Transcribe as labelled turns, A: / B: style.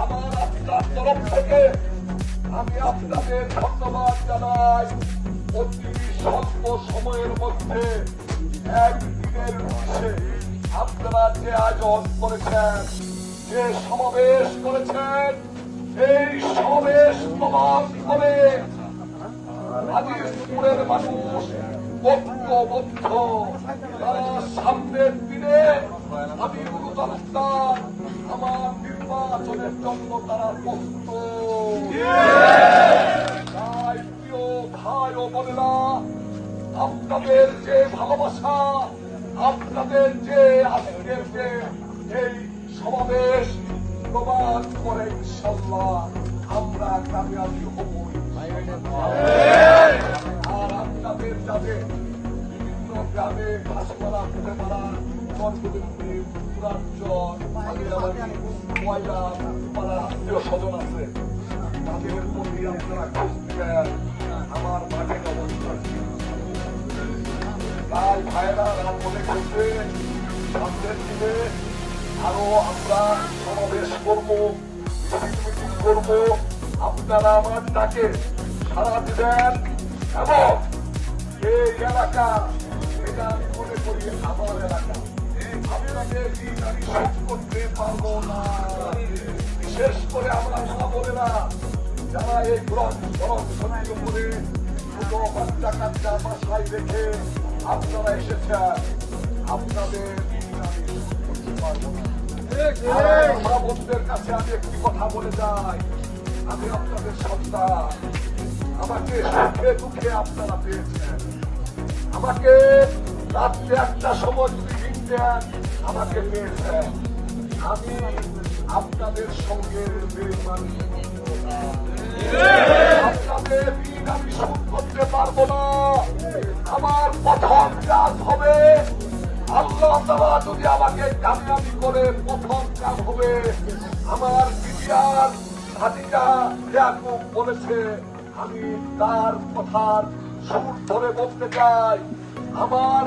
A: আমার আপনার তরফ থেকে আমি আপনাদের ধন্যবাদ জানাই। অতি স্বল্প সময়ের মধ্যে একদিনের মধ্যে আপনারা যে আয়োজন করেছেন, যে সমাবেশ করেছেন, এই সমাবেশ প্রমাণ করে আজিজপুরের মানুষ ঐক্যবদ্ধ। তারা সামনের দিনে আমি গুরুদার আমার নির্বাচনের জন্য তারা প্রস্তুত। তাই প্রিয় ভাই ও বোনেরা, আপনাদের যে ভালোবাসা, আপনাদের যে আজকের যে এই সমাবেশ প্রমাণ করে ইনশাল্লাহ আমরা কামিয়াবি হব। আর আপনাদের যাবে বিভিন্ন গ্রামে ঘাসপাড়া, ফুটেপাড়া, চরগুলিন্দি, পুরাঞ্চল, ময়লা, পাড়া আত্মীয় স্বজন আছে, তাদের প্রতি আপনারা খোঁজ দিবেন আমার মাঠের অবস্থা। তাই ভাইরা রাত মনে করছে সামনের দিনে আরো আমরা সমাবেশ করবো, মিটিং করবো। আপনারা আমার ডাকে সাড়া দিবেন এবং এই এলাকা, এটা আমি মনে করি আমার এলাকা, আপনাদের আমি শোধ করতে পারবো না। বিশেষ করে আমরা মা বোনেরা যারা এই গ্রহণ সহ্য করে ছোট বাচ্চা কাচ্চা বাসায় রেখে আপনারা এসেছেন, আপনাদের মা বোনদের কাছে আমি একটি কথা বলে যাই, আমি আপনাদের সন্তান। আমাকে সুখে দুঃখে আপনারা পেয়েছেন। আমাকে রাত্রে একটা সময় যদি কিনতেন, আমাকে পেয়েছেন। আমি আপনাদের সঙ্গে আপনাদের ঋণ আমি শোধ করতে পারবো না। আমার প্রথম কাজ হবে, আল্লাহ তাআলা যদি আমাকে কামিয়াবি করে, প্রথম কাজ হবে আমার বিটিয়ার ভাতিজা ইয়াকুব বলেছে, আমি তার কথার সুর ধরে বলতে চাই, আমার